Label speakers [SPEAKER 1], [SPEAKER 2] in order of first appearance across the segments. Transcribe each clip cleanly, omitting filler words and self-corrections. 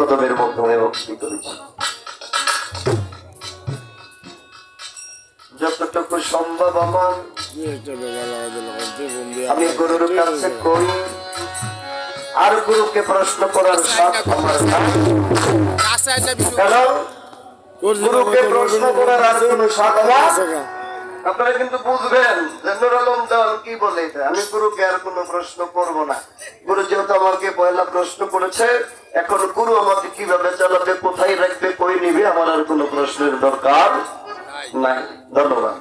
[SPEAKER 1] কদমের মাধ্যমে ভক্তি করেছি। যতটুকু সম্ভব আমার আমি গুরুর কাছে করি, আর গুরুকে প্রশ্ন করার সাথ আমার নাই। কারণ গুরুকে প্রশ্ন করার আর কোন সাথ আমার। আপনারা কিন্তু বুঝবেন যে নূর আলম দেওয়ান কি বলে, আমি গুরুকে আর কোনো প্রশ্ন করব না। গুরু যেহেতু আমাকে পয়লা প্রশ্ন করেছে, এখন গুরু আমাকে কিভাবে চালাবে, কোথায় রাখবে, কই নিবে, আমার আর কোনো প্রশ্নের দরকার নাই। ধন্যবাদ।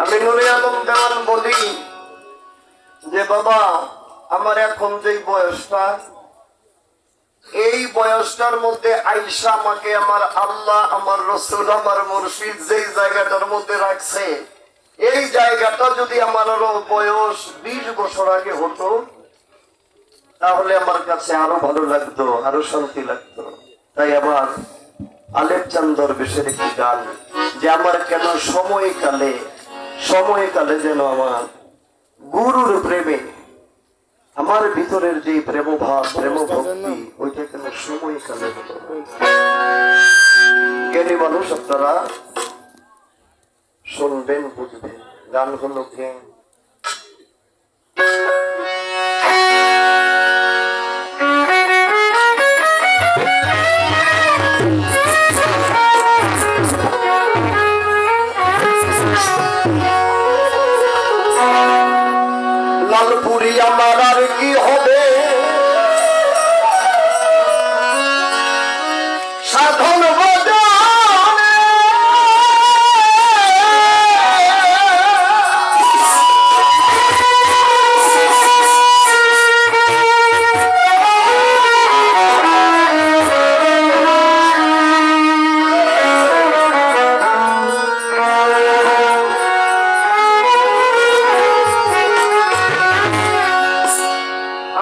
[SPEAKER 1] আমি নূর আলম দেওয়ান বলি যে বাবা, আমার এখন যে বয়সটা, এই বয়সটার মধ্যে আইসা আমাকে আমার আল্লাহ, আমার রসুল, আমার মুর্শিদ যেই জায়গাটার মধ্যে রাখছে, এই জায়গাটা যদি আমার আরো বয়স 20 বছর আগে হতো, তাহলে আমার কাছে আরো ভালো লাগতো, আরো শান্তি লাগতো। তাই আবার আলেপ চাঁদ দরবেশের একটি গান, যে আমার কেন সময়কালে যেন আমার গুরুর প্রেমে, আমার ভিতরের যে প্রেম ভাব, প্রেম ভক্তি, ওইটা কেন সময়কালে হতো। জ্ঞানী মানুষ আপনারা শুনবেন, বুঝবেন। গান হলো কে লালপুরি আমার আর কি হবে, সাধন ভজনে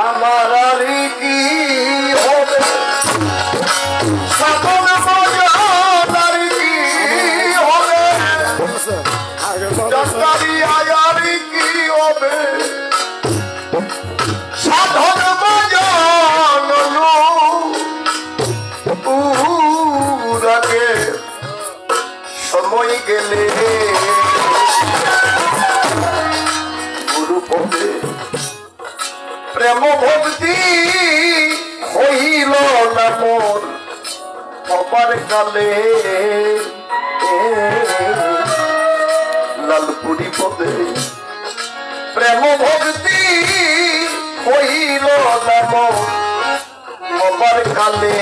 [SPEAKER 1] আমার আর কি হবে, সাধন ভজন আর কি হবে, ডাক্তারি আয়ার কি হবে, সাধন ভজন পুরাকে সময় গেলে গুরু পদে প্রেম ভক্তি হইল না মোর অপার কালে। লালপুরি পদে প্রেম ভক্তি হইল না মোর অপার কালে।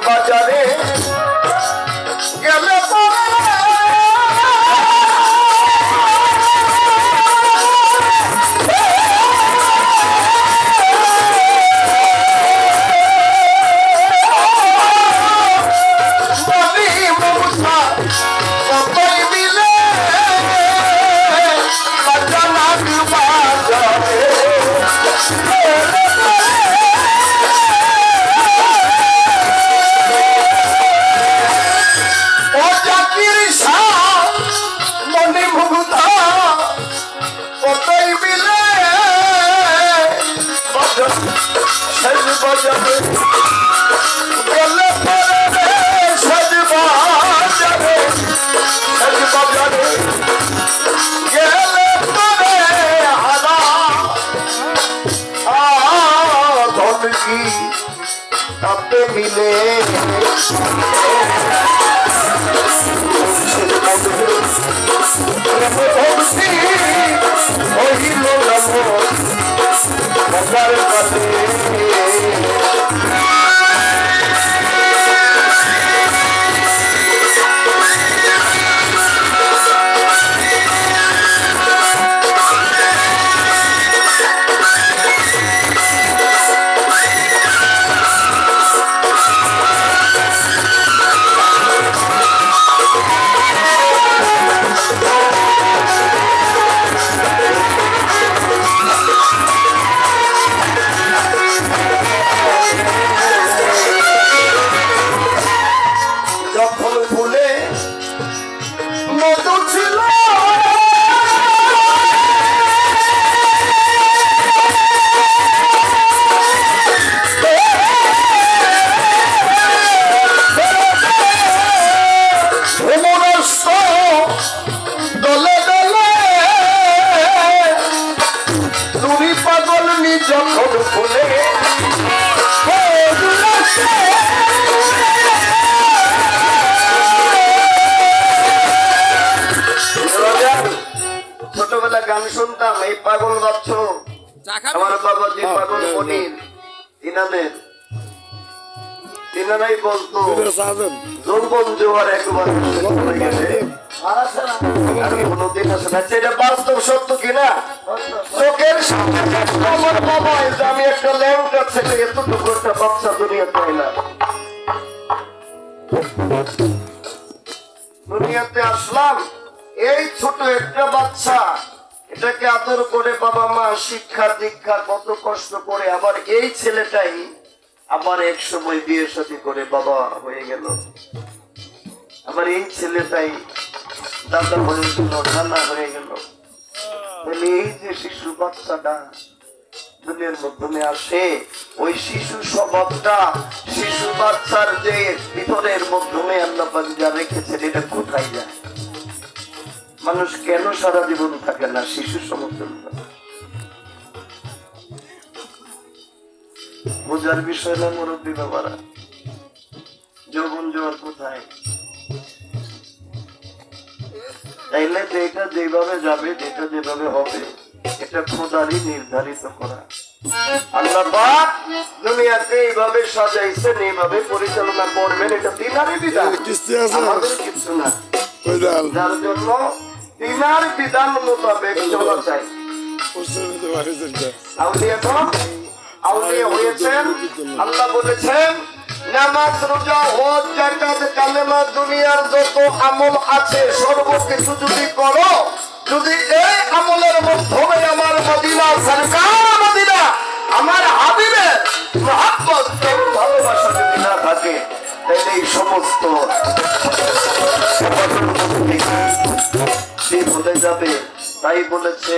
[SPEAKER 1] বাজারে গেলে মিলে হইল ইনাদের ইনারাই বলতো যৌবন জোয়ার একবার চলে গেছে আর কোনোদিন আসে না। এটা বাস্তব সত্য কিনা? চোখের সামনে দেখতো আমার বাবা যে আমি একটা ল্যাংটা ছেলে এতটুকু একটা বাচ্চা দুনিয়াতে এলাম, দুনিয়াতে আসলাম, এই ছোট একটা বাচ্চা, এটাকে আদর করে বাবা মা শিক্ষা দীক্ষা কত কষ্ট করে আবার এই ছেলেটাই আবার এক সময় বিয়ে শাদী করে বাবা হয়ে গেল, আবার এই ছেলেটাই দাদা হয়ে গেল, নানা হয়ে গেল। তাহলে এই যে শিশু বাচ্চাটা দুনিয়ার মাধ্যমে আসে, ওই শিশু স্বভাবটা শিশু বাচ্চার যে ভিতরের মাধ্যমে আল্লাহ পাক যা রেখেছেন এটা কোথায় যায়? মানুষ কেন সারা জীবন থাকে না শিশু সমতুল্য? বোঝার বিষয় না মুরব্বী বাবারা। যৌবন জোয়ার কোথায়? তাইলে যেটা যেভাবে যাবে, যেটা যেভাবে হবে, এটা খোদারই নির্ধারিত করা। আল্লাহ পাক দুনিয়াকে এইভাবে সাজাইছেন, এইভাবে পরিচালনা করবেন, এটা তিনারই বিধান, আমাদের কিছু না। যার জন্য তিনার বিধান মোতাবেক চলা চাই। আউলিয়া হয়েছেন, আল্লাহ বলেছেন নামাজ রোজা হজ যাকাত কালেমা দুনিয়ার যত আমল আছে সর্বকিছু যদি করো, যদি এই আমলের মাধ্যমে আমার মদিনা সরকার মদিনা আমার হাবিবের মহব্বত ভালোবাসা যদি না থাকে, তাহলে এই সমস্ত বলে যাবে। তাই বলেছে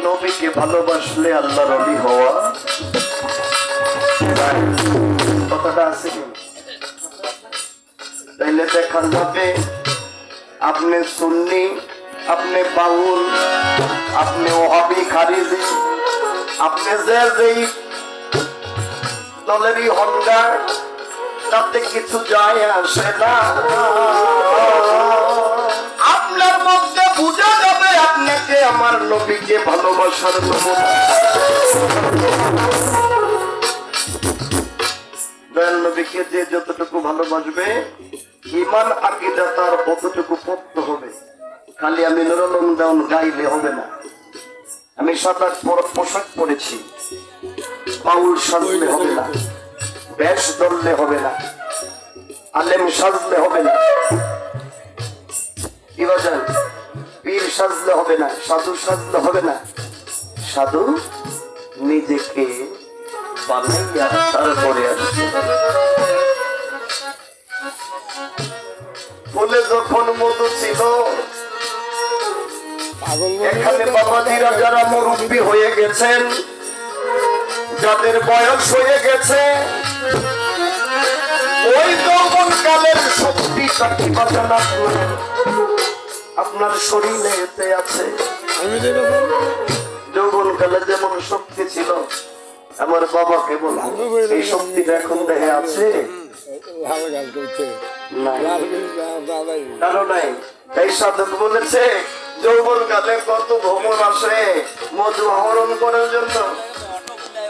[SPEAKER 1] নবীকে ভালোবাসলে আল্লাহ রবি হওয়া, কথাটা আছে কি? তাইলে দেখা যাবে আপনি সুন্নি, আপনি বাউল, আপনি ওহাবি খারিজি, আপনি যেই দলেরই হন্ডা, তাতে কিছু যায় আসে না। আপনার মধ্যে বুঝা যাবে আপনাকে আমার নবীকে ভালোবাসার নমুনা। দয়াল নবীকে যে যতটুকু ভালোবাসবে, ইমান আকীদা তার কতটুকু পক্ত হবে। খালি আমি নুরুল দাউন গাইলে হবে না, আমি সাদা পোশাক পরেছি, বাউল সাজলে হবে না, বেশ ধরলে হবে না, আলেম সাজলে হবে না, কি বাজান পীর সাজলে হবে না, সাধু সাজলে হবে না। সাধু নিজেকে বানাইয়া তারপরে আসছে। বলে যখন মধু ছিল, এখানে বাবাজিরা যারা মুরব্বী হয়ে গেছেন, যাদের বয়স হয়ে গেছে, ওই যৌবন কালের শক্তিটা কি বাজানা আপনার শরীরে এতে আছে। যৌবন কালে যেমন শক্তি ছিল, আমার বাবাকে বলবো এই শক্তিটা এখন দেহে আছে কারো নাই। এই সাধক বলেছে যৌবন কালে কত ভ্রমণ আসে মধু আহরণ করার জন্য,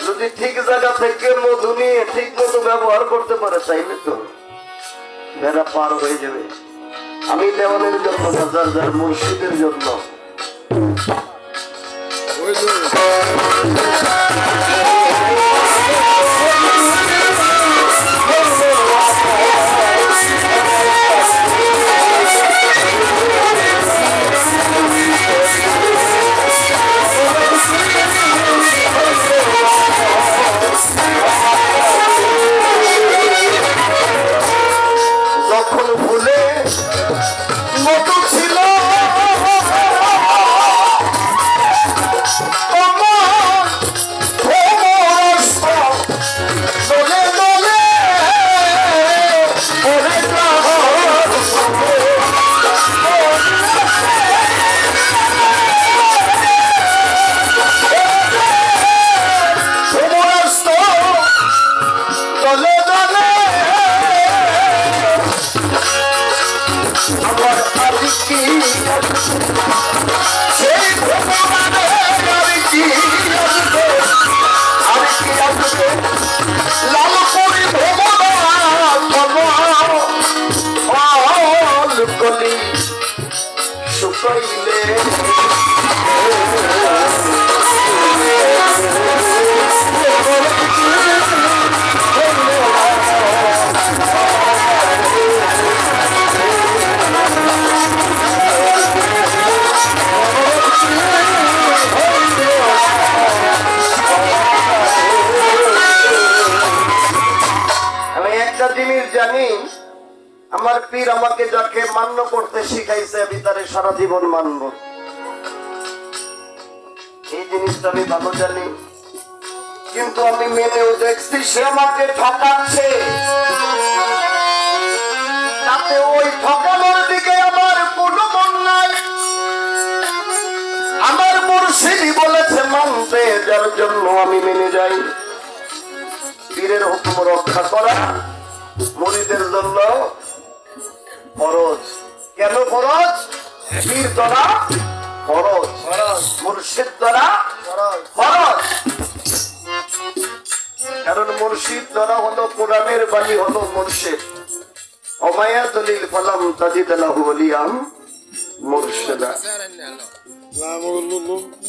[SPEAKER 1] যদি ঠিক জায়গা থেকে মধু নিয়ে ঠিক মতো ব্যবহার করতে পারে চাইলে তো ভেড়া পার হয়ে যাবে। আমি দেওয়ানের জন্য, হাজার হাজার মুর্শিদের জন্য যখন ভুলে মতো ছিল তোমার একটা জিনিস জানি, আমার পীর আমাকে যাকে মান্য করতে শিখাইছে আমি তারে সারা জীবন মানব। এই জিনিসটা আমি ভালো জানি, কিন্তু আমি মেনেও দেখছি সে আমাকে ঠকাচ্ছে। তাতে ওই ঠকানোর দিকে আমার কোনো মন নাই। আমার মুর্শিদই বলেছে মানতে, যার জন্য আমি মেনে যাই। পীরের হুকুম রক্ষা করা মুরিদের জন্য ফরজ। কেন ফরজ? পীর দ্বারা ফরজ, মুর্শিদ দ্বারা ফরজ। কারণ মুর্শিদ দ্বারা হলো কোরআনের বাণী, হলো মুর্শিদ। অমায়া দলিল ফালাম তাজিদ লাহু ওলিয়াম মুর্শিদা।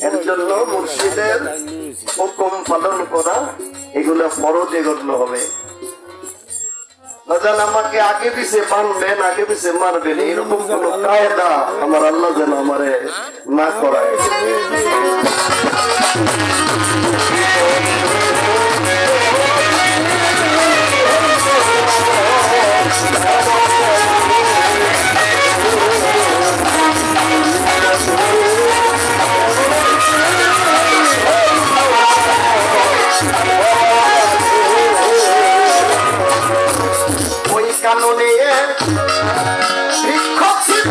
[SPEAKER 1] এর জন্য মুর্শিদের হুকুম পালন করা এগুলো ফরজে গণ্য হবে। আমাকে আগে পিছে মানবেন, আগে পিছে মারবেন, এরকম কোন কায়দা আমার আল্লাহ যেন আমারে না করায়। ওই কাননে শিক্ষক ছিল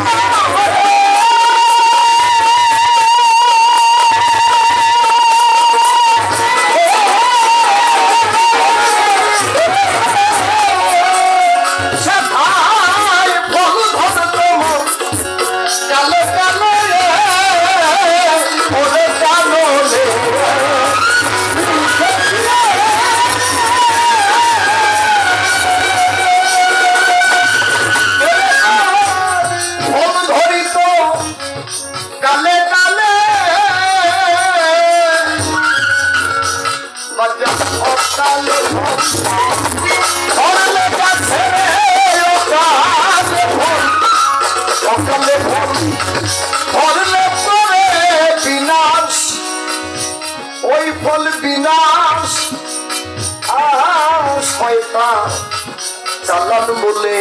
[SPEAKER 1] ওই ফল বিনাশ শয়তান চালান বলে।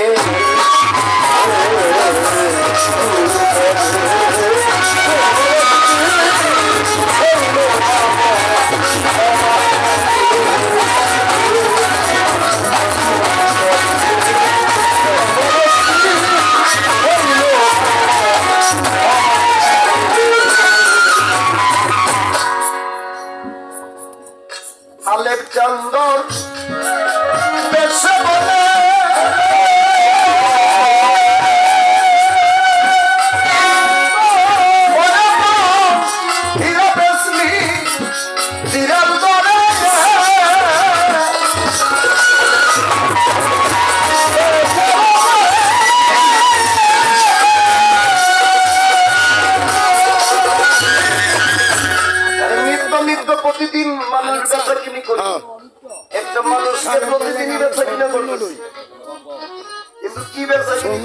[SPEAKER 1] আলেপ চন্দন বেশে বলে হীরা বেসলি চিরাল দরে। নিত্য প্রতিদিন মানুষ বেচা কিনি করি, একটা মানুষকে প্রতিদিনই বেচা কিনে করতেছি, কিন্তু কি বেচা কিনি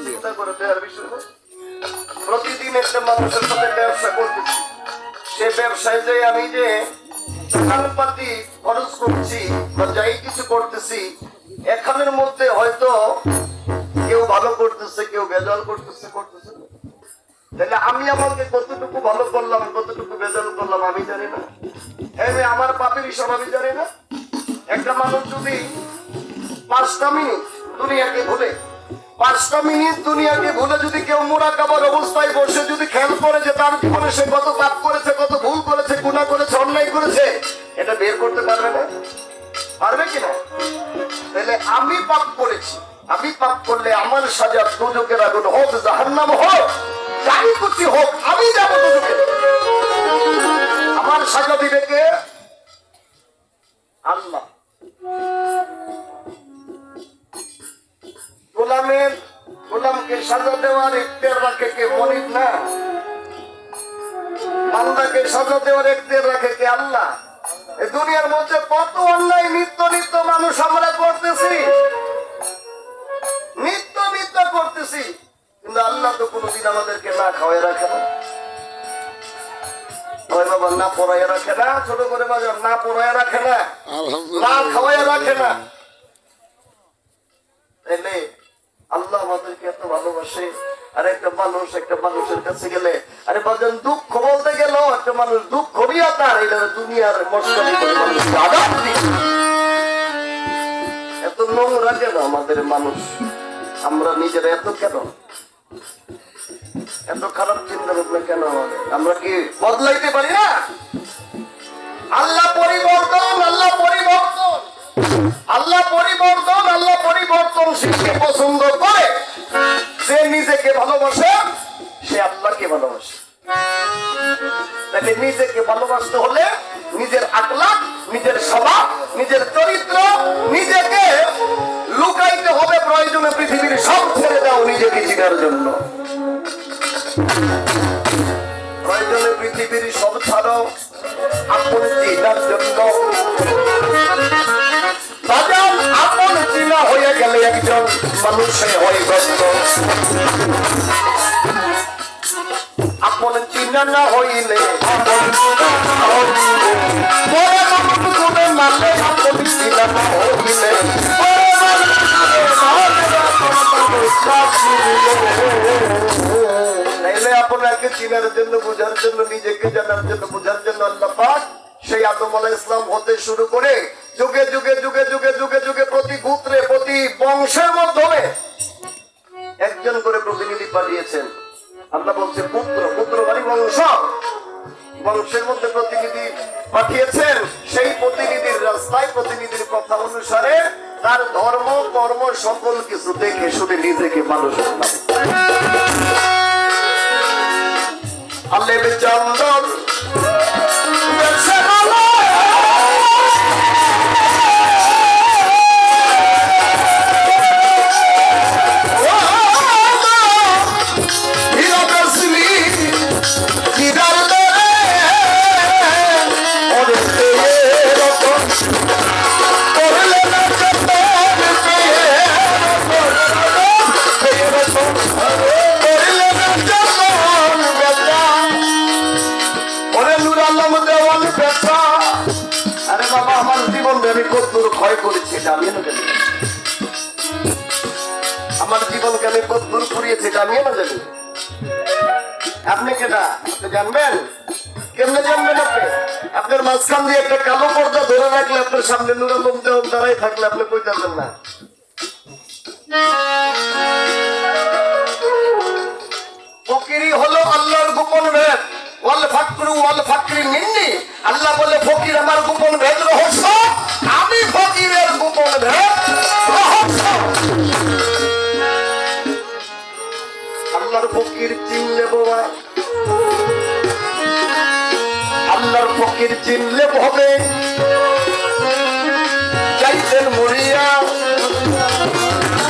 [SPEAKER 1] চিন্তা করে দেওয়ার বিষয়। প্রতিদিন একটা মানুষের সাথে ব্যবসা করতেছি, সে ব্যবসায় যে আমি যে দোকানপাতি খরচ করছি বা যাই কিছু করতেছি, এখানের মধ্যে হয়তো কেউ ভালো করতেছে, কেউ ভেজাল করতেছে। তাহলে আমি আমাকে কতটুকু ভালো করলাম, কতটুকু বেজাল করলাম আমি জানি না। আমার পাপের হিসাব আমি জানি না। একটা মানুষ যদি 5টা মিনিট দুনিয়াকে ভুলে, 5টা মিনিট দুনিয়াকে ভুলে যদি কেউ মুরাকাবার অবস্থায় বসে যদি খেয়াল করে যে তার জীবনে সে কত পাপ করেছে, কত ভুল করেছে, গুনাহ করেছে, অন্যায় করেছে, এটা বের করতে পারবে না? পারবে কিনা? তাহলে আমি পাপ করেছি, আমি পাপ করলে আমার সাজা দোজখের আগুন হোক, জাহান্নাম হোক, যাই কিছু হোক, আমি যাবো দোজখে। আমার সাজা দিবে কে? আল্লাহ। গোলামকে সাজা দেওয়ার ইখতিয়ার রাখে কে? মনিব না। বান্দাকে সাজা দেওয়ার ইখতিয়ার রাখে কে? আল্লাহ। এই দুনিয়ার মধ্যে কত অন্যায় নিত্য নিত্য মানুষ আমরা করতেছি, নিত্য নিত্য করতেছি, কিন্তু আল্লাহ তো কোনোদিন আমাদেরকে না খাওয়াই রাখে না। বাবা না পড়াইয়া রাখে না, ছোট করে বাজার না পড়াইয়া রাখে না, না খাওয়াইয়া রাখে না। তাইলে আল্লাহ আমাদেরকে এত ভালোবাসে। আর একটা মানুষের কাছে গেলে, আরে বাজান দুঃখ বলতে গেল একটা মানুষ দুঃখ নিয়ে তার এটা দুনিয়ার মস্কারি করে মানুষকে আঘাত দিচ্ছে। এত নোংরা কেন আমাদের মানুষ? আমরা নিজেরা এত কেন, এত খারাপ চিন্তা ভাবনা কেন আমাদের? আমরা কি বদলাইতে পারি না? আল্লাহ পরিবর্তন, আল্লাহ পরিবর্তন, আল্লাহ পরিবর্তন, আল্লাহ পরিবর্তনশীলকে পছন্দ করে। যে নিজেকে ভালোবাসে সে আল্লাহকে ভালোবাসে। তাহলে নিজেকে ভালোবাসতে হলে নিজের আখলাক, নিজের স্বভাব, নিজের চরিত্র, নিজেকে লুকাইতে হবে। প্রয়োজনে পৃথিবীর সব ছেড়ে দাও নিজেকে চিনার জন্য। প্রয়োজনে পৃথিবীর সব ছাড়ো আপন চিনার জন্য। বাজান আপন চিনা হয়ে গেলে একজন মানুষে হয়ে গত। আপন চিনা না হইলে আপনাকে চিনার জন্য, বোঝার জন্য, নিজেকে জানার জন্য, বোঝার জন্য আল্লাহ পাক সেই আদম আলাইহিস সালাম হতে শুরু করে যুগে যুগে যুগে যুগে যুগে যুগে প্রতি গোত্রে, প্রতি বংশের মাধ্যমে একজন করে প্রতিনিধি পাঠিয়েছেন। আল্লাহ বলছে পুত্র, পুত্র মানে বংশ, বংশের মধ্যে প্রতিনিধি পাঠিয়েছেন। সেই প্রতিনিধির রাস্তায়, প্রতিনিধির কথা অনুসারে তার ধর্ম কর্ম সকল কিছু দেখে শুনে নিজেকে মানুষ বানাবে। আল্লাহ চন্দন আমি কতদূর ক্ষয় করেছি এটা আমি না জানি। আমার জীবনকে আমি কতদূর পুড়িয়েছি এটা আমি না জানি। আপনি কেটা আপনি জানবেন? কেমনে জানবেন আপনি? আপনার মাঝখান দিয়ে একটা কালো পর্দা ধরে রাখলে, আপনার সামনে নুর আলম দেওয়ান দাঁড়াই থাকলে আপনি কই যাবেন না। ফকিরি হলো আল্লাহর গোপন ভেদ। ওয়াল ফাকরু ওয়াল ফাকরি মিন্নি। আল্লাহ বলে ফকির আমার গোপন ভেদ রহস্য, আমি ফকিরের গোপন ভেদ রহস্য। আল্লাহর ফকির চিনলে বাবা, আল্লাহর ফকির চিনলে হবে। চাইতেন মরিয়া